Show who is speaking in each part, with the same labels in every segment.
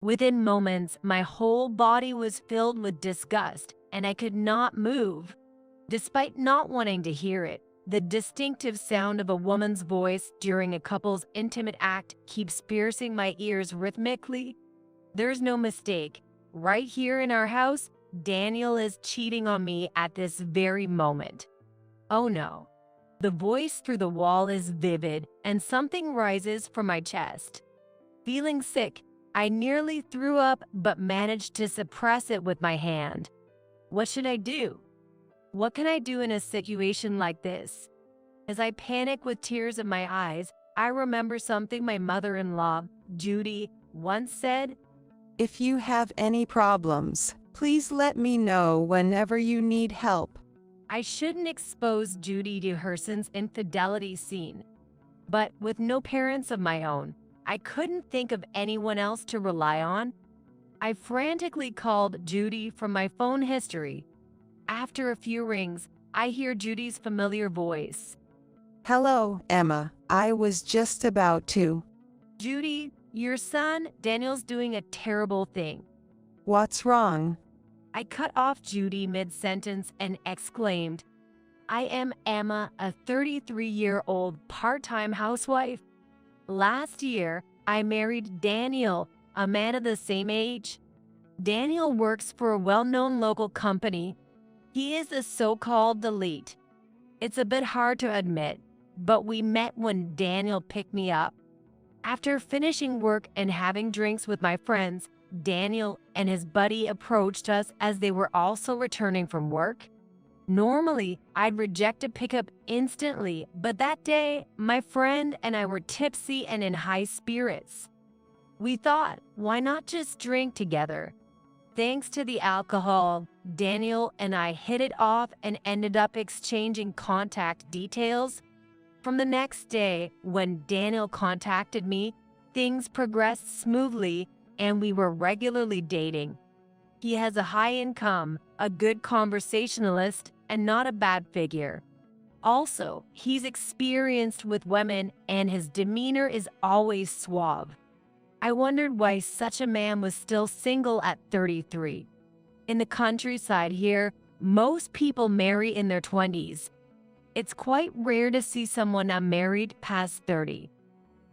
Speaker 1: Within moments, my whole body was filled with disgust and I could not move. Despite not wanting to hear it, the distinctive sound of a woman's voice during a couple's intimate act keeps piercing my ears rhythmically. There's no mistake. Right here in our house, Daniel is cheating on me at this very moment. Oh no. The voice through the wall is vivid and something rises from my chest. Feeling sick, I nearly threw up but managed to suppress it with my hand. What should I do? What can I do in a situation like this? As I panic with tears in my eyes, I remember something my mother-in-law, Judy, once said.
Speaker 2: If you have any problems, please let me know whenever you need help.
Speaker 1: I shouldn't expose Judy to her son's infidelity scene. But with no parents of my own, I couldn't think of anyone else to rely on. I frantically called Judy from my phone history. After a few rings, I hear Judy's familiar voice.
Speaker 2: Hello, Emma. I was just about to.
Speaker 1: Judy, your son, Daniel's doing a terrible thing.
Speaker 2: What's wrong?
Speaker 1: I cut off Judy mid-sentence and exclaimed, I am Emma, a 33-year-old part-time housewife. Last year, I married Daniel, a man of the same age. Daniel works for a well-known local company. He is a so-called elite. It's a bit hard to admit, but we met when Daniel picked me up. After finishing work and having drinks with my friends, Daniel and his buddy approached us as they were also returning from work. Normally, I'd reject a pickup instantly, but that day, my friend and I were tipsy and in high spirits. We thought, why not just drink together? Thanks to the alcohol, Daniel and I hit it off and ended up exchanging contact details. From the next day, when Daniel contacted me, things progressed smoothly and we were regularly dating. He has a high income, a good conversationalist, and not a bad figure. Also, he's experienced with women and his demeanor is always suave. I wondered why such a man was still single at 33. In the countryside here, most people marry in their 20s. It's quite rare to see someone unmarried past 30.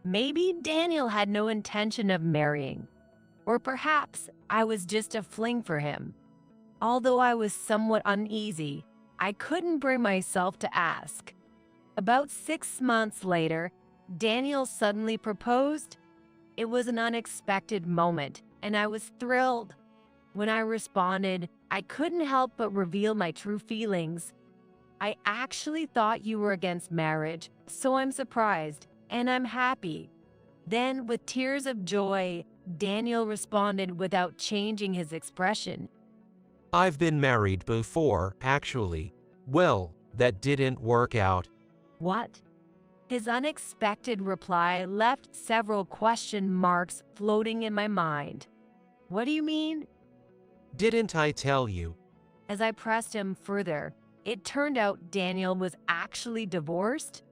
Speaker 1: Maybe Daniel had no intention of marrying. Or perhaps I was just a fling for him. Although I was somewhat uneasy, I couldn't bring myself to ask. About 6 months later, Daniel suddenly proposed. It was an unexpected moment, and I was thrilled. When I responded, I couldn't help but reveal my true feelings. I actually thought you were against marriage, so I'm surprised, and I'm happy. Then, with tears of joy, Daniel responded without changing his expression.
Speaker 3: I've been married before, actually. Well, that didn't work out.
Speaker 1: What? His unexpected reply left several question marks floating in my mind. What do you mean?
Speaker 3: Didn't I tell you?
Speaker 1: As I pressed him further, it turned out Daniel was actually divorced.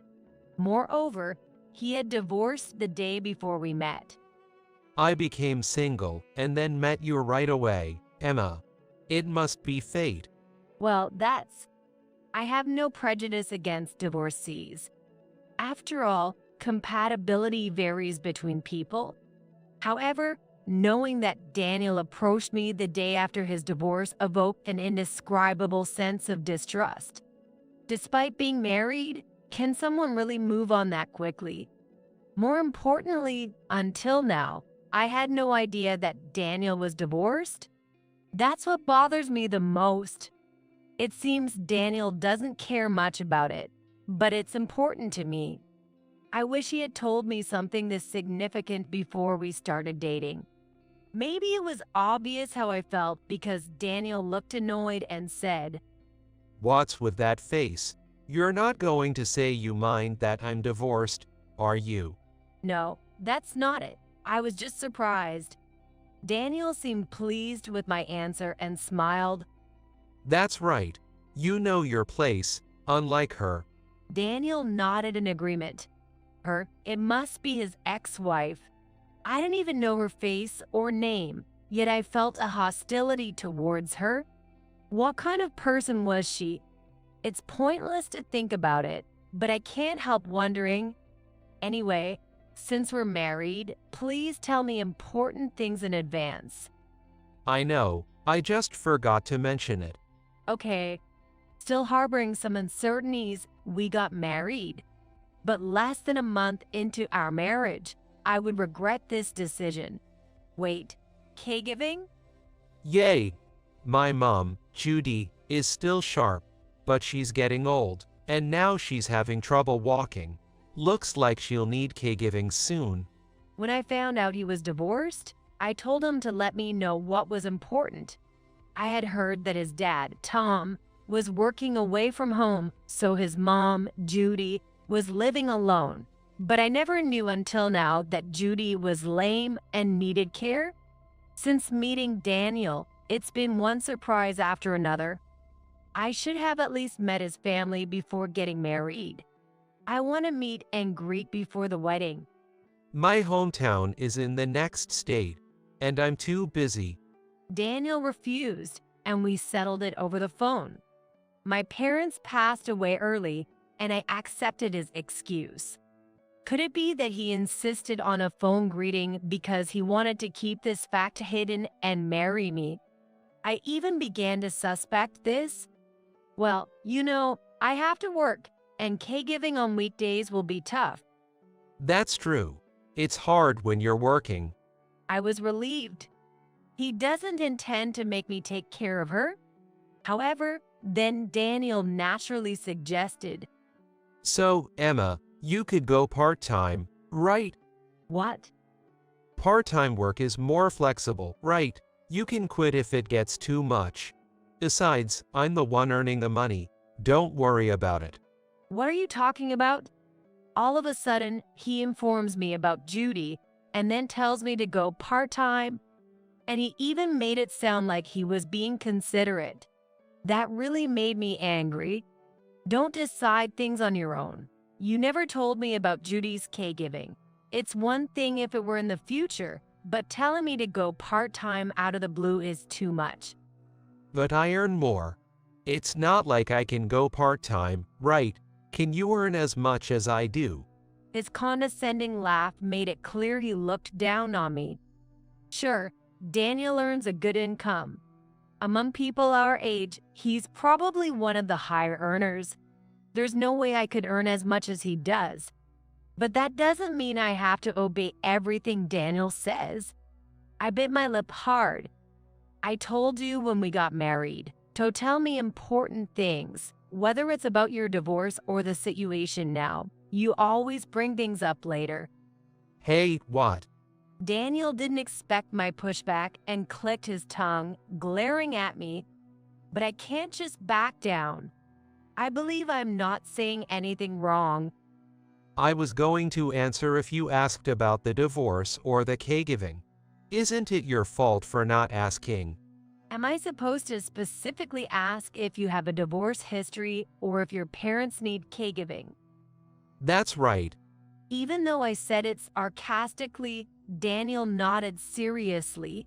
Speaker 1: Moreover, he had divorced the day before we met.
Speaker 3: I became single and then met you right away, Emma. It must be fate.
Speaker 1: Well, I have no prejudice against divorcees. After all, compatibility varies between people. However, knowing that Daniel approached me the day after his divorce evoked an indescribable sense of distrust. Despite being married, can someone really move on that quickly? More importantly, until now, I had no idea that Daniel was divorced. That's what bothers me the most. It seems Daniel doesn't care much about it, but it's important to me. I wish he had told me something this significant before we started dating. Maybe it was obvious how I felt because Daniel looked annoyed and said,
Speaker 3: What's with that face? You're not going to say you mind that I'm divorced, are you?
Speaker 1: No, that's not it. I was just surprised. Daniel seemed pleased with my answer and smiled.
Speaker 3: That's right. You know your place, unlike her.
Speaker 1: Daniel nodded in agreement. It must be his ex-wife. I didn't even know her face or name, yet I felt a hostility towards her. What kind of person was she? It's pointless to think about it, but I can't help wondering. Anyway, since we're married, please tell me important things in advance.
Speaker 3: I know, I just forgot to mention it.
Speaker 1: Okay, still harboring some uncertainties, we got married. But less than a month into our marriage, I would regret this decision. Wait, caregiving?
Speaker 3: Yay! My mom, Judy, is still sharp, but she's getting old, and now she's having trouble walking. Looks like she'll need caregiving soon.
Speaker 1: When I found out he was divorced, I told him to let me know what was important. I had heard that his dad, Tom, was working away from home, so his mom, Judy, was living alone. But I never knew until now that Judy was lame and needed care. Since meeting Daniel, it's been one surprise after another. I should have at least met his family before getting married. I want to meet and greet before the wedding.
Speaker 3: My hometown is in the next state, and I'm too busy.
Speaker 1: Daniel refused, and we settled it over the phone. My parents passed away early, and I accepted his excuse. Could it be that he insisted on a phone greeting because he wanted to keep this fact hidden and marry me? I even began to suspect this. Well, I have to work, and caregiving on weekdays will be tough.
Speaker 3: That's true. It's hard when you're working.
Speaker 1: I was relieved. He doesn't intend to make me take care of her. However, then Daniel naturally suggested,
Speaker 3: So, Emma, you could go part-time, right?
Speaker 1: "What?"
Speaker 3: Part-time work is more flexible, right? You can quit if it gets too much. Besides, I'm the one earning the money. Don't worry about it.
Speaker 1: What are you talking about? All of a sudden, he informs me about Judy and then tells me to go part-time. And he even made it sound like he was being considerate. That really made me angry. Don't decide things on your own. You never told me about Judy's caregiving. It's one thing if it were in the future, but telling me to go part-time out of the blue is too much.
Speaker 3: But I earn more. It's not like I can go part-time, right? Can you earn as much as I do?
Speaker 1: His condescending laugh made it clear he looked down on me. Sure, Daniel earns a good income. Among people our age, he's probably one of the higher earners. There's no way I could earn as much as he does. But that doesn't mean I have to obey everything Daniel says. I bit my lip hard. I told you when we got married to tell me important things, whether it's about your divorce or the situation now. You always bring things up later.
Speaker 3: Hey, what?
Speaker 1: Daniel didn't expect my pushback and clicked his tongue, glaring at me. But I can't just back down. I believe I'm not saying anything wrong.
Speaker 3: I was going to answer if you asked about the divorce or the caregiving. Isn't it your fault for not asking?
Speaker 1: Am I supposed to specifically ask if you have a divorce history or if your parents need caregiving?
Speaker 3: That's right.
Speaker 1: Even though I said it sarcastically, Daniel nodded seriously.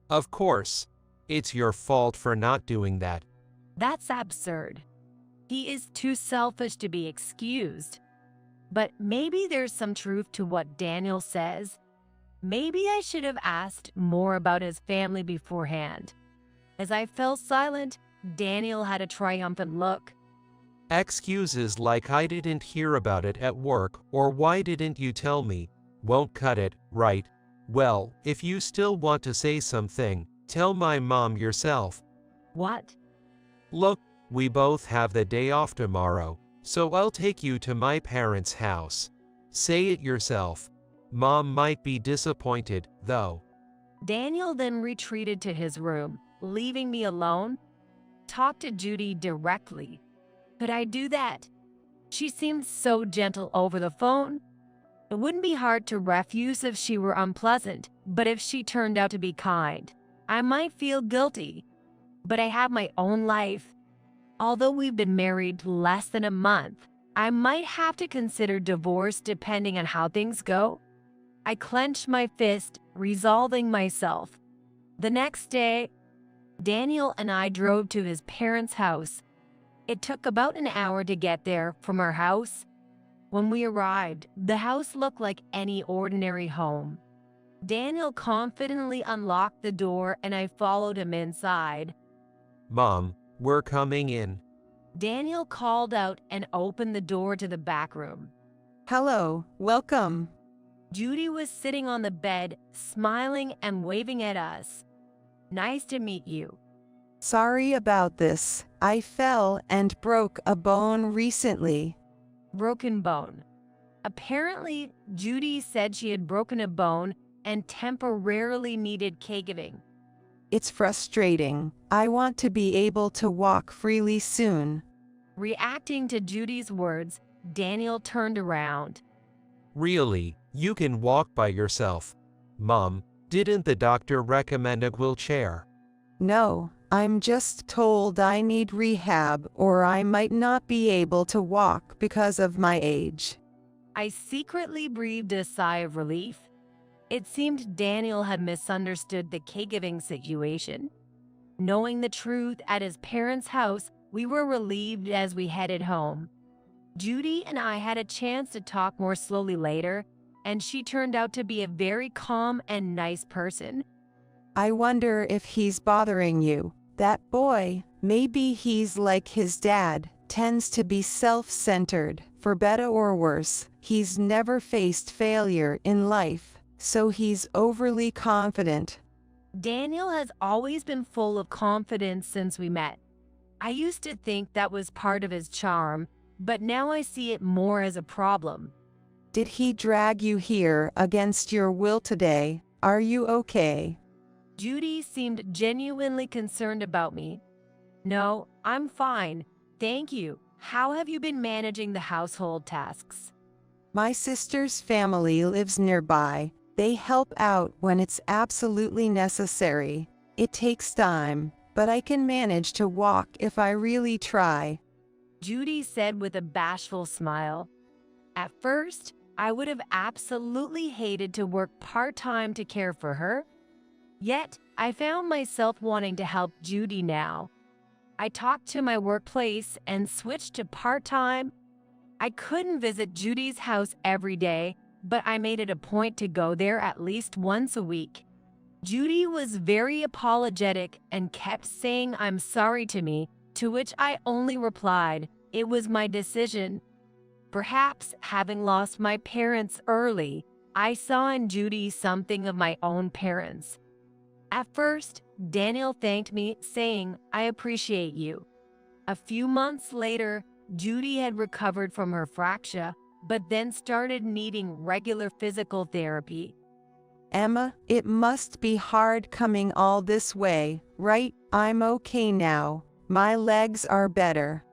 Speaker 3: Of course. It's your fault for not doing that.
Speaker 1: That's absurd. He is too selfish to be excused. But maybe there's some truth to what Daniel says. Maybe I should have asked more about his family beforehand. As I fell silent, Daniel had a triumphant look.
Speaker 3: Excuses like I didn't hear about it at work or why didn't you tell me won't cut it, right? Well, if you still want to say something, tell my mom yourself.
Speaker 1: What?
Speaker 3: Look, we both have the day off tomorrow, so I'll take you to my parents' house. Say it yourself. Mom might be disappointed, though.
Speaker 1: Daniel then retreated to his room, leaving me alone. Talk to Judy directly. Could I do that? She seemed so gentle over the phone. It wouldn't be hard to refuse if she were unpleasant, but if she turned out to be kind, I might feel guilty. But I have my own life. Although we've been married less than a month, I might have to consider divorce depending on how things go. I clenched my fist, resolving myself. The next day, Daniel and I drove to his parents' house. It took about an hour to get there from our house. When we arrived, the house looked like any ordinary home. Daniel confidently unlocked the door and I followed him inside.
Speaker 3: Mom, we're coming in.
Speaker 1: Daniel called out and opened the door to the back room.
Speaker 2: Hello, welcome.
Speaker 1: Judy was sitting on the bed, smiling and waving at us. Nice to meet you.
Speaker 2: Sorry about this. I fell and broke a bone recently.
Speaker 1: Broken bone. Apparently, Judy said she had broken a bone and temporarily needed caregiving.
Speaker 2: It's frustrating. I want to be able to walk freely soon.
Speaker 1: Reacting to Judy's words, Daniel turned around.
Speaker 3: Really, you can walk by yourself. Mom, didn't the doctor recommend a wheelchair?
Speaker 2: No, I'm just told I need rehab or I might not be able to walk because of my age.
Speaker 1: I secretly breathed a sigh of relief. It seemed Daniel had misunderstood the caregiving situation. Knowing the truth at his parents' house, we were relieved as we headed home. Judy and I had a chance to talk more slowly later, and she turned out to be a very calm and nice person.
Speaker 2: I wonder if he's bothering you. That boy, maybe he's like his dad, tends to be self-centered. For better or worse, he's never faced failure in life, so he's overly confident.
Speaker 1: Daniel has always been full of confidence since we met. I used to think that was part of his charm, but now I see it more as a problem.
Speaker 2: Did he drag you here against your will today? Are you okay?
Speaker 1: Judy seemed genuinely concerned about me. No, I'm fine. Thank you. How have you been managing the household tasks?
Speaker 2: My sister's family lives nearby. They help out when it's absolutely necessary. It takes time, but I can manage to walk if I really try.
Speaker 1: Judy said with a bashful smile. At first, I would have absolutely hated to work part-time to care for her. Yet, I found myself wanting to help Judy now. I talked to my workplace and switched to part-time. I couldn't visit Judy's house every day, but I made it a point to go there at least once a week. Judy was very apologetic and kept saying I'm sorry to me, to which I only replied, it was my decision. Perhaps having lost my parents early, I saw in Judy something of my own parents. At first, Daniel thanked me, saying, I appreciate you. A few months later, Judy had recovered from her fracture, but then started needing regular physical therapy.
Speaker 2: Emma, it must be hard coming all this way, right? I'm okay now. My legs are better.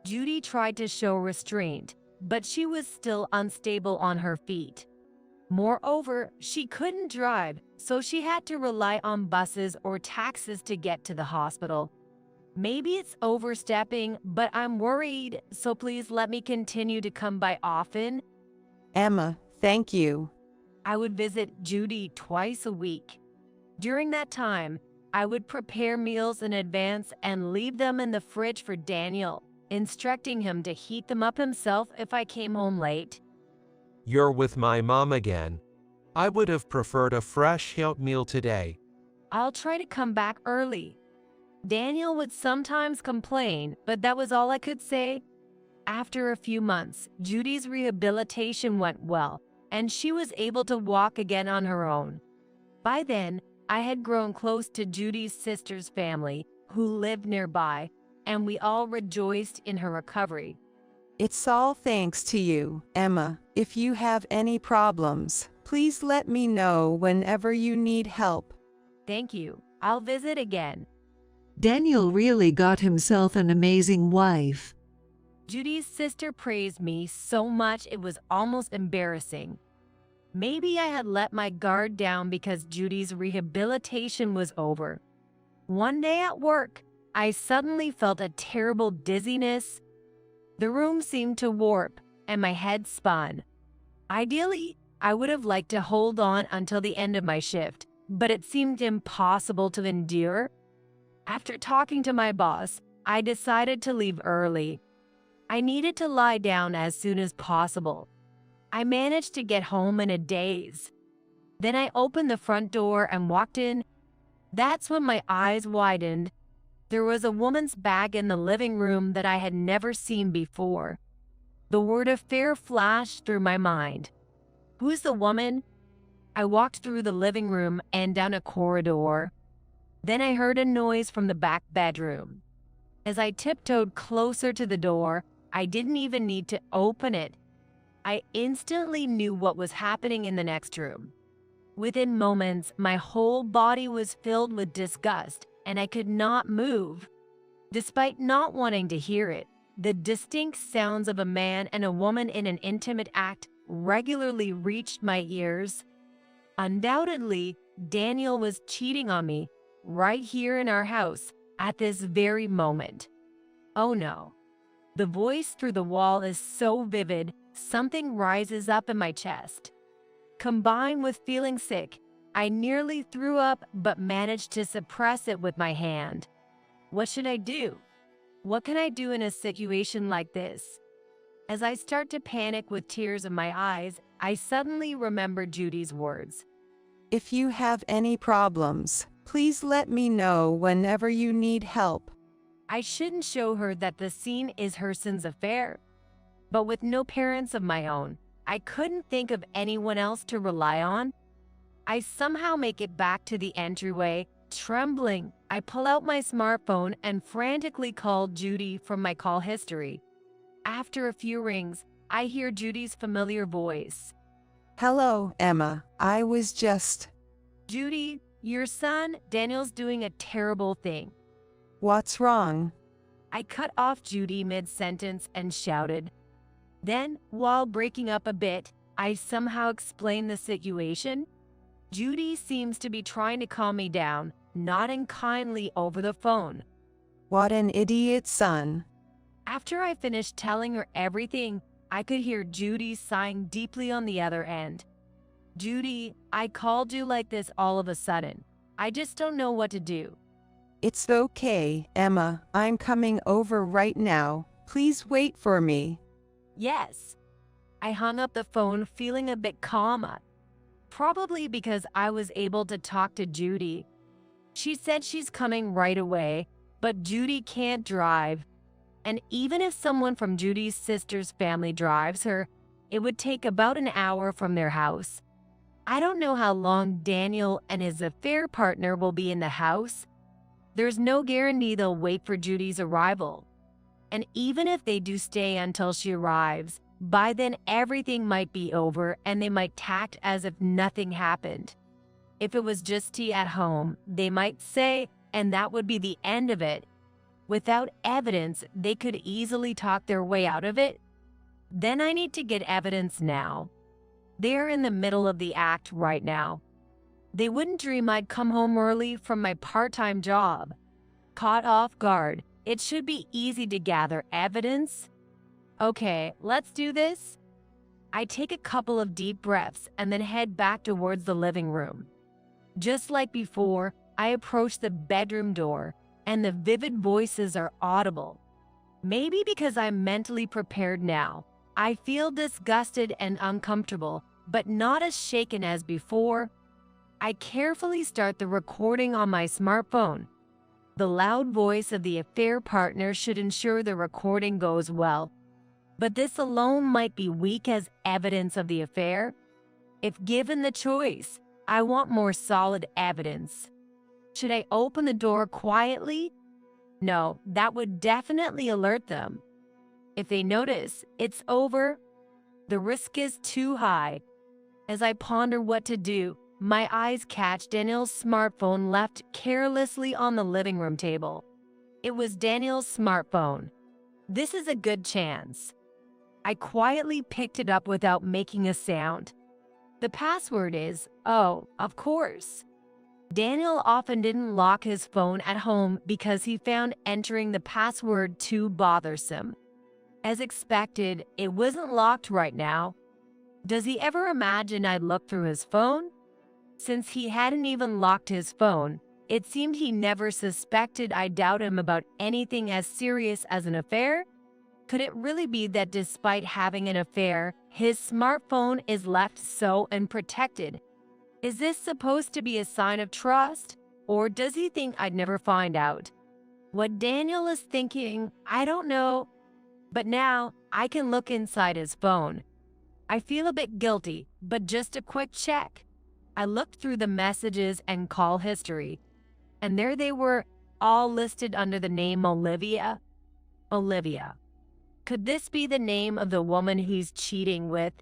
Speaker 1: Judy tried to show restraint, but she was still unstable on her feet. Moreover, she couldn't drive, so she had to rely on buses or taxis to get to the hospital. Maybe it's overstepping, but I'm worried, so please let me continue to come by often.
Speaker 2: Emma, thank you.
Speaker 1: I would visit Judy twice a week. During that time, I would prepare meals in advance and leave them in the fridge for Daniel, instructing him to heat them up himself if I came home late.
Speaker 3: You're with my mom again. I would have preferred a fresh oatmeal today.
Speaker 1: I'll try to come back early. Daniel would sometimes complain, but that was all I could say. After a few months, Judy's rehabilitation went well, and she was able to walk again on her own. By then, I had grown close to Judy's sister's family, who lived nearby, and we all rejoiced in her recovery.
Speaker 2: It's all thanks to you, Emma. If you have any problems, please let me know whenever you need help.
Speaker 1: Thank you. I'll visit again.
Speaker 4: Daniel really got himself an amazing wife.
Speaker 1: Judy's sister praised me so much it was almost embarrassing. Maybe I had let my guard down because Judy's rehabilitation was over. One day at work, I suddenly felt a terrible dizziness. The room seemed to warp, and my head spun. Ideally, I would have liked to hold on until the end of my shift, but it seemed impossible to endure. After talking to my boss, I decided to leave early. I needed to lie down as soon as possible. I managed to get home in a daze. Then I opened the front door and walked in. That's when my eyes widened. There was a woman's bag in the living room that I had never seen before. The word affair flashed through my mind. Who's the woman? I walked through the living room and down a corridor. Then I heard a noise from the back bedroom. As I tiptoed closer to the door, I didn't even need to open it. I instantly knew what was happening in the next room. Within moments, my whole body was filled with disgust, and I could not move. Despite not wanting to hear it, the distinct sounds of a man and a woman in an intimate act regularly reached my ears. Undoubtedly, Daniel was cheating on me right here in our house at this very moment. Oh no. The voice through the wall is so vivid, something rises up in my chest. Combined with feeling sick, I nearly threw up but managed to suppress it with my hand. What should I do? What can I do in a situation like this? As I start to panic with tears in my eyes, I suddenly remember Judy's words.
Speaker 2: If you have any problems, please let me know whenever you need help.
Speaker 1: I shouldn't show her that the scene is her son's affair. But with no parents of my own, I couldn't think of anyone else to rely on. I somehow make it back to the entryway. Trembling, I pull out my smartphone and frantically call Judy from my call history. After a few rings, I hear Judy's familiar voice.
Speaker 2: Hello, Emma. I was just...
Speaker 1: Judy, your son, Daniel's doing a terrible thing.
Speaker 2: What's wrong?
Speaker 1: I cut off Judy mid-sentence and shouted. Then, while breaking up a bit, I somehow explained the situation. Judy seems to be trying to calm me down, nodding kindly over the phone.
Speaker 2: What an idiot son.
Speaker 1: After I finished telling her everything, I could hear Judy sighing deeply on the other end. Judy, I called you like this all of a sudden. I just don't know what to do.
Speaker 2: It's okay, Emma. I'm coming over right now. Please wait for me.
Speaker 1: Yes. I hung up the phone feeling a bit calmer. Probably because I was able to talk to Judy. She said she's coming right away, but Judy can't drive. And even if someone from Judy's sister's family drives her, it would take about an hour from their house. I don't know how long Daniel and his affair partner will be in the house. There's no guarantee they'll wait for Judy's arrival. And even if they do stay until she arrives, by then everything might be over and they might act as if nothing happened. If it was just tea at home, they might say, and that would be the end of it. Without evidence, they could easily talk their way out of it. Then I need to get evidence now. They're in the middle of the act right now. They wouldn't dream I'd come home early from my part-time job. Caught off guard, it should be easy to gather evidence. Okay, let's do this. I take a couple of deep breaths and then head back towards the living room. Just like before, I approach the bedroom door, and the vivid voices are audible. Maybe because I'm mentally prepared now, I feel disgusted and uncomfortable, but not as shaken as before. I carefully start the recording on my smartphone. The loud voice of the affair partner should ensure the recording goes well. But this alone might be weak as evidence of the affair. If given the choice, I want more solid evidence. Should I open the door quietly? No, that would definitely alert them. If they notice, it's over. The risk is too high. As I ponder what to do, my eyes catch Daniel's smartphone left carelessly on the living room table. It was Daniel's smartphone. This is a good chance. I quietly picked it up without making a sound. The password is, oh, of course. Daniel often didn't lock his phone at home because he found entering the password too bothersome. As expected, it wasn't locked right now. Does he ever imagine I'd look through his phone? Since he hadn't even locked his phone, it seemed he never suspected I doubt him about anything as serious as an affair. Could it really be that despite having an affair, his smartphone is left so unprotected? Is this supposed to be a sign of trust? Or does he think I'd never find out? What Daniel is thinking, I don't know. But now I can look inside his phone. I feel a bit guilty, but just a quick check. I looked through the messages and call history, and there they were, all listed under the name Olivia. Olivia. Could this be the name of the woman he's cheating with?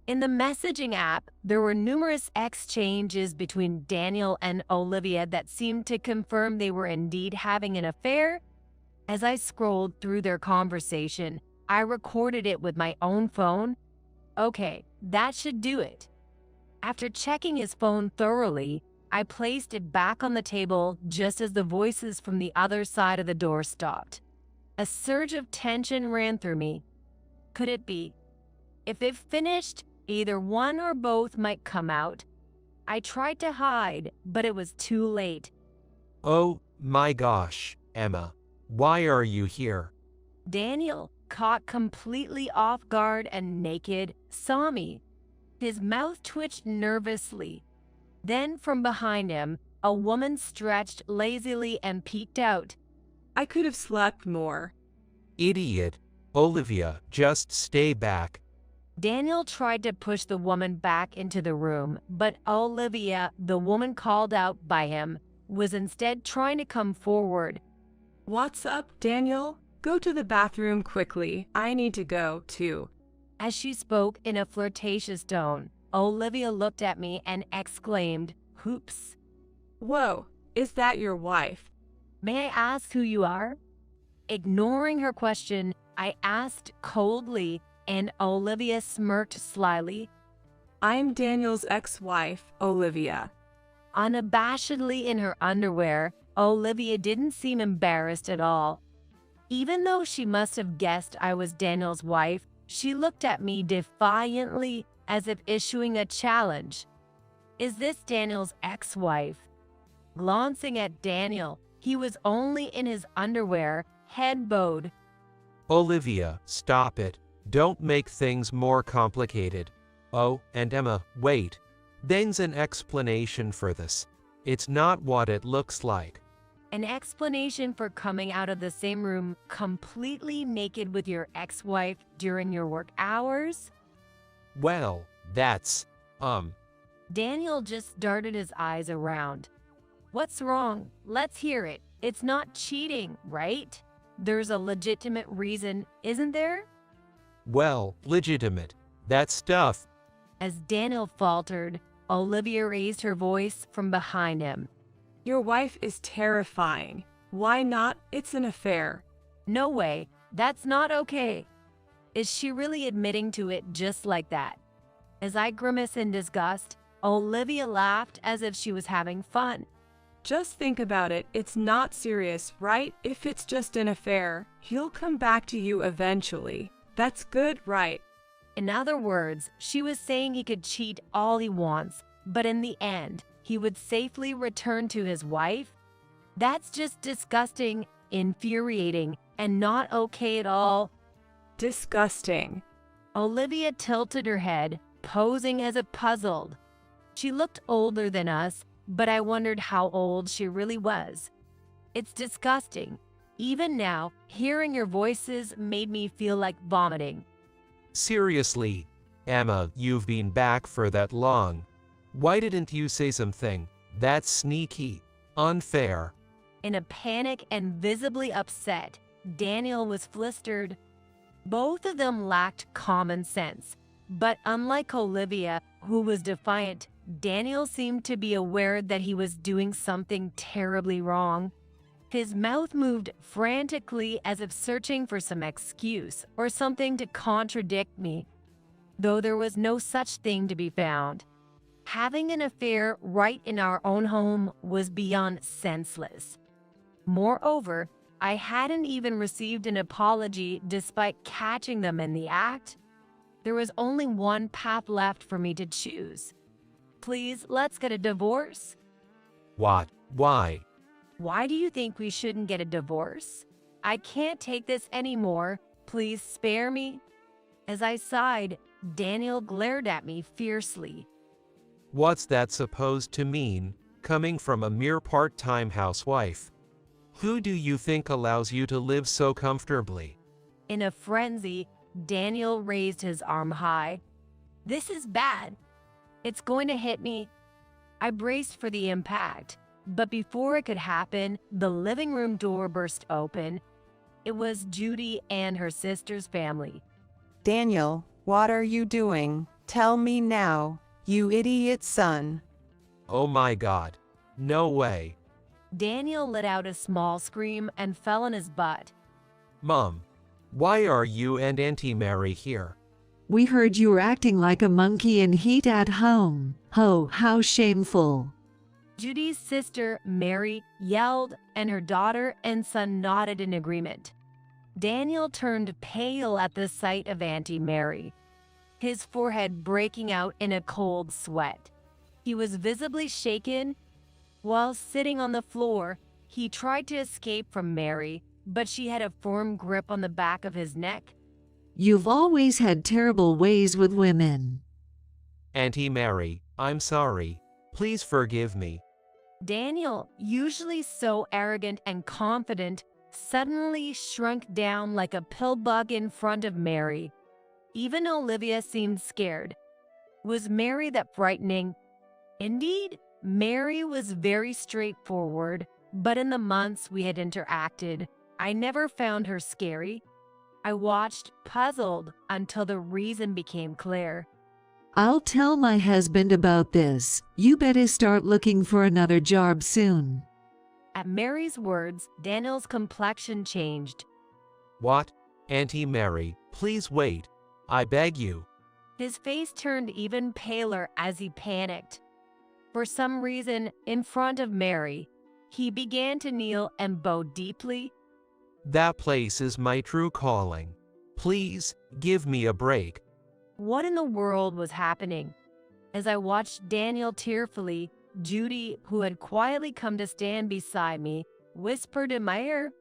Speaker 1: In the messaging app, there were numerous exchanges between Daniel and Olivia that seemed to confirm they were indeed having an affair. As I scrolled through their conversation, I recorded it with my own phone. Okay, that should do it. After checking his phone thoroughly, I placed it back on the table just as the voices from the other side of the door stopped. A surge of tension ran through me. Could it be? If it finished, either one or both might come out. I tried to hide, but it was too late.
Speaker 3: Oh, my gosh, Emma. Why are you here?
Speaker 1: Daniel, caught completely off guard and naked, saw me. His mouth twitched nervously. Then from behind him, a woman stretched lazily and peeked out.
Speaker 5: I could have slept more.
Speaker 3: Idiot. Olivia, just stay back.
Speaker 1: Daniel tried to push the woman back into the room, but Olivia, the woman called out by him, was instead trying to come forward.
Speaker 5: What's up, Daniel? Go to the bathroom quickly. I need to go, too.
Speaker 1: As she spoke in a flirtatious tone, Olivia looked at me and exclaimed, "Hoops."
Speaker 5: Whoa, is that your wife?
Speaker 1: May I ask who you are? Ignoring her question, I asked coldly, and Olivia smirked slyly.
Speaker 5: I'm Daniel's ex-wife, Olivia.
Speaker 1: Unabashedly in her underwear, Olivia didn't seem embarrassed at all. Even though she must have guessed I was Daniel's wife, she looked at me defiantly, as if issuing a challenge. Is this Daniel's ex-wife? Glancing at Daniel, he was only in his underwear, head bowed.
Speaker 3: Olivia, stop it. Don't make things more complicated. Oh, and Emma, wait. There's an explanation for this. It's not what it looks like.
Speaker 1: An explanation for coming out of the same room completely naked with your ex-wife during your work hours?
Speaker 3: Well, that's,
Speaker 1: Daniel just darted his eyes around. What's wrong? Let's hear it. It's not cheating, right? There's a legitimate reason, isn't there?
Speaker 3: well, legitimate. That stuff.
Speaker 1: As Daniel faltered, Olivia raised her voice from behind him.
Speaker 5: Your wife is terrifying. Why not? It's an affair.
Speaker 1: No way. That's not okay. Is she really admitting to it just like that? As I grimaced in disgust, Olivia laughed as if she was having fun.
Speaker 5: Just think about it. It's not serious, right? If it's just an affair, he'll come back to you eventually. That's good, right?
Speaker 1: In other words, she was saying he could cheat all he wants, but in the end, he would safely return to his wife? That's just disgusting, infuriating, and not okay at all.
Speaker 5: Disgusting.
Speaker 1: Olivia tilted her head, posing as if puzzled. She looked older than us, but I wondered how old she really was. It's disgusting. Even now, hearing your voices made me feel like vomiting.
Speaker 3: Seriously, Emma, you've been back for that long. Why didn't you say something? That's sneaky. Unfair.
Speaker 1: In a panic and visibly upset, Daniel was flustered. Both of them lacked common sense, but unlike Olivia, who was defiant, Daniel seemed to be aware that he was doing something terribly wrong. His mouth moved frantically as if searching for some excuse or something to contradict me, though there was no such thing to be found. Having an affair right in our own home was beyond senseless. Moreover, I hadn't even received an apology despite catching them in the act. There was only one path left for me to choose. Please, let's get a divorce.
Speaker 3: What? Why?
Speaker 1: Why do you think we shouldn't get a divorce? I can't take this anymore. Please spare me. As I sighed, Daniel glared at me fiercely.
Speaker 3: What's that supposed to mean, coming from a mere part-time housewife? Who do you think allows you to live so comfortably?
Speaker 1: In a frenzy, Daniel raised his arm high. This is bad. It's going to hit me. I braced for the impact, but before it could happen, the living room door burst open. It was Judy and her sister's family.
Speaker 2: Daniel, what are you doing? Tell me now, you idiot son.
Speaker 3: Oh my God. No way.
Speaker 1: Daniel let out a small scream and fell on his butt.
Speaker 3: Mom, why are you and Auntie Mary here?
Speaker 4: We heard you were acting like a monkey in heat at home. Oh, how shameful.
Speaker 1: Judy's sister, Mary, yelled, and her daughter and son nodded in agreement. Daniel turned pale at the sight of Auntie Mary, his forehead breaking out in a cold sweat. He was visibly shaken. While sitting on the floor, he tried to escape from Mary, but she had a firm grip on the back of his neck.
Speaker 4: You've always had terrible ways with women.
Speaker 3: Auntie Mary, I'm sorry. Please forgive me.
Speaker 1: Daniel, usually so arrogant and confident, suddenly shrunk down like a pill bug in front of Mary. Even Olivia seemed scared. Was Mary that frightening? Indeed, Mary was very straightforward, but in the months we had interacted, I never found her scary. I watched, puzzled, until the reason became clear.
Speaker 4: I'll tell my husband about this. You better start looking for another job soon.
Speaker 1: At Mary's words, Daniel's complexion changed.
Speaker 3: What? Auntie Mary, please wait. I beg you.
Speaker 1: His face turned even paler as he panicked. For some reason, in front of Mary, he began to kneel and bow deeply.
Speaker 3: That place is my true calling. Please, give me a break.
Speaker 1: What in the world was happening? As I watched Daniel tearfully, Judy, who had quietly come to stand beside me, whispered in my ear.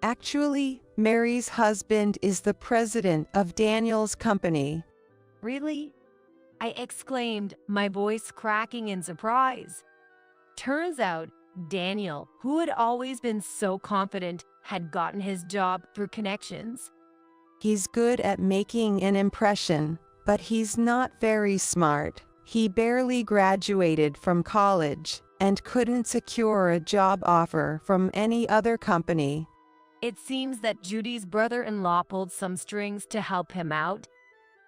Speaker 2: Actually, Mary's husband is the president of Daniel's company.
Speaker 1: Really? I exclaimed, my voice cracking in surprise. Turns out, Daniel, who had always been so confident, had gotten his job through connections.
Speaker 2: He's good at making an impression, but he's not very smart. He barely graduated from college and couldn't secure a job offer from any other company.
Speaker 1: It seems that Judy's brother-in-law pulled some strings to help him out.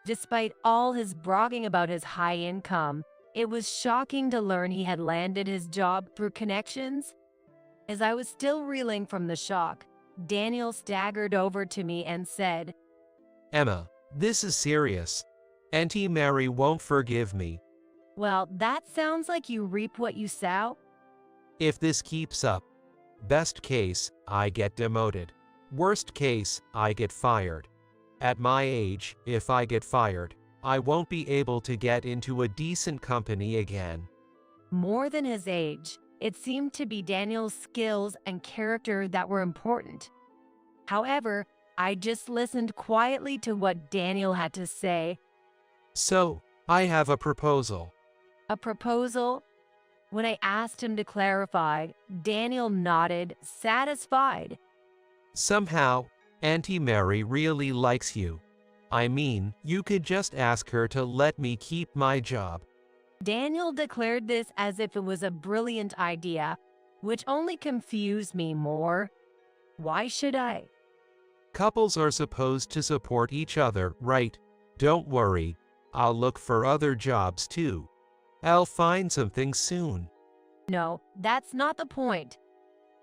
Speaker 1: Despite all his bragging about his high income, it was shocking to learn he had landed his job through connections. As I was still reeling from the shock, Daniel staggered over to me and said,
Speaker 3: Emma, this is serious. Auntie Mary won't forgive me.
Speaker 1: Well, that sounds like you reap what you sow.
Speaker 3: If this keeps up, best case, I get demoted. Worst case, I get fired. At my age, if I get fired, I won't be able to get into a decent company again.
Speaker 1: More than his age, it seemed to be Daniel's skills and character that were important. However, I just listened quietly to what Daniel had to say.
Speaker 3: So, I have a proposal.
Speaker 1: A proposal? When I asked him to clarify, Daniel nodded, satisfied.
Speaker 3: Somehow, Auntie Mary really likes you. I mean, you could just ask her to let me keep my job.
Speaker 1: Daniel declared this as if it was a brilliant idea, which only confused me more. Why should I?
Speaker 3: Couples are supposed to support each other, right? Don't worry. I'll look for other jobs too. I'll find something soon.
Speaker 1: No, that's not the point.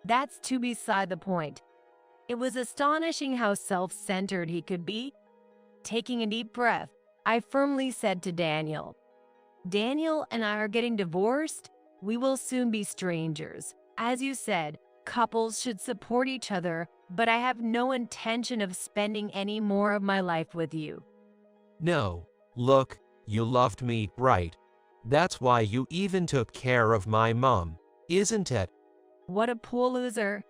Speaker 1: That's too beside the point. It was astonishing how self-centered he could be. Taking a deep breath, I firmly said to Daniel, Daniel and I are getting divorced. We will soon be strangers. As you said, couples should support each other, but I have no intention of spending any more of my life with you.
Speaker 3: No, look, you loved me, right? That's why you even took care of my mom, isn't it?
Speaker 1: What a poor loser.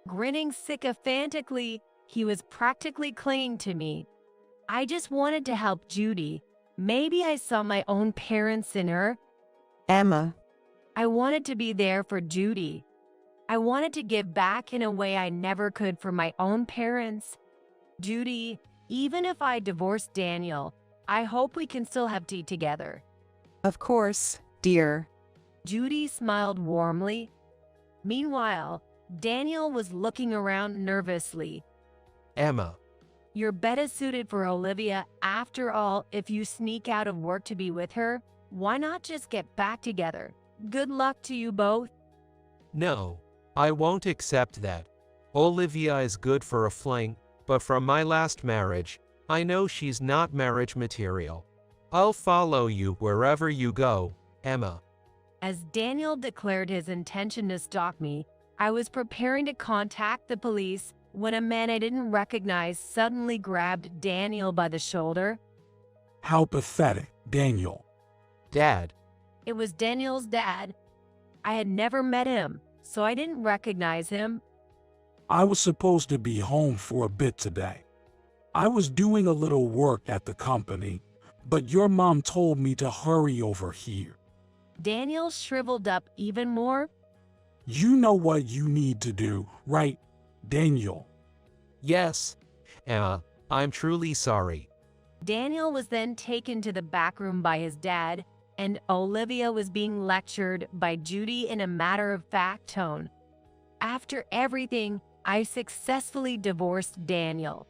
Speaker 1: Grinning sycophantically, he was practically clinging to me. I just wanted to help Judy. Maybe I saw my own parents in her.
Speaker 2: Emma,
Speaker 1: I wanted to be there for Judy. I wanted to give back in a way I never could for my own parents. Judy, even if I divorce Daniel, I hope we can still have tea together.
Speaker 2: of course, dear.
Speaker 1: Judy smiled warmly. Meanwhile, Daniel was looking around nervously.
Speaker 3: Emma,
Speaker 1: You're better suited for Olivia. After all, if you sneak out of work to be with her, why not just get back together? Good luck to you both.
Speaker 3: no, I won't accept that. Olivia is good for a fling, but from my last marriage, I know she's not marriage material. I'll follow you wherever you go, Emma.
Speaker 1: As Daniel declared his intention to stalk me, I was preparing to contact the police when a man I didn't recognize suddenly grabbed Daniel by the shoulder.
Speaker 6: How pathetic, Daniel.
Speaker 3: Dad,
Speaker 1: It was Daniel's dad. I had never met him, so I didn't recognize him.
Speaker 6: I was supposed to be home for a bit today. I was doing a little work at the company, but your mom told me to hurry over here.
Speaker 1: Daniel shriveled up even more.
Speaker 6: You know what you need to do, right, Daniel?
Speaker 3: yes. Emma, I'm truly sorry.
Speaker 1: Daniel was then taken to the back room by his dad, and Olivia was being lectured by Judy in a matter-of-fact tone. After everything, I successfully divorced Daniel.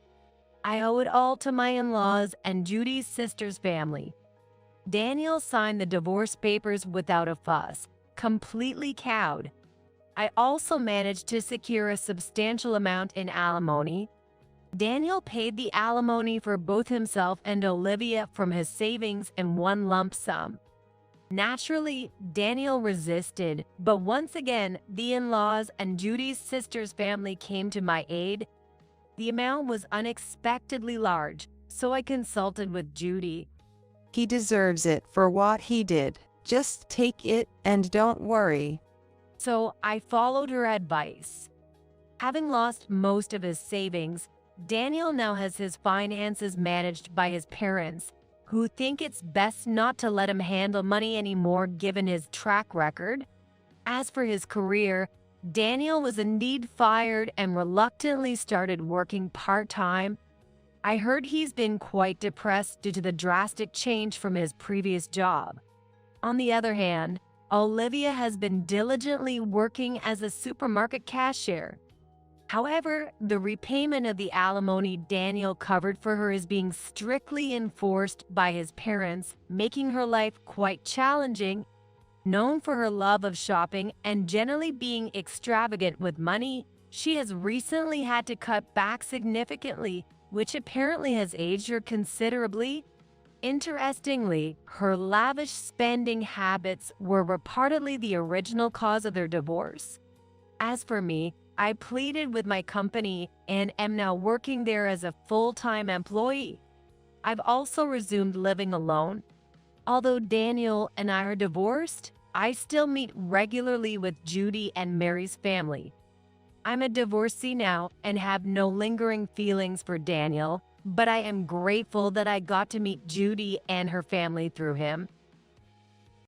Speaker 1: I owe it all to my in-laws and Judy's sister's family. Daniel signed the divorce papers without a fuss, completely cowed. I also managed to secure a substantial amount in alimony. Daniel paid the alimony for both himself and Olivia from his savings in one lump sum. Naturally, Daniel resisted, but once again, the in-laws and Judy's sister's family came to my aid. The amount was unexpectedly large, so I consulted with Judy.
Speaker 2: He deserves it for what he did. Just take it and don't worry.
Speaker 1: So I followed her advice. Having lost most of his savings, Daniel now has his finances managed by his parents, who think it's best not to let him handle money anymore given his track record. As for his career, Daniel was indeed fired and reluctantly started working part-time. I heard he's been quite depressed due to the drastic change from his previous job. On the other hand, Olivia has been diligently working as a supermarket cashier. However, the repayment of the alimony Daniel covered for her is being strictly enforced by his parents, making her life quite challenging. Known for her love of shopping and generally being extravagant with money, she has recently had to cut back significantly, which apparently has aged her considerably. Interestingly, her lavish spending habits were reportedly the original cause of their divorce. As for me, I pleaded with my company and am now working there as a full-time employee. I've also resumed living alone. Although Daniel and I are divorced, I still meet regularly with Judy and Mary's family. I'm a divorcee now and have no lingering feelings for Daniel, but I am grateful that I got to meet Judy and her family through him.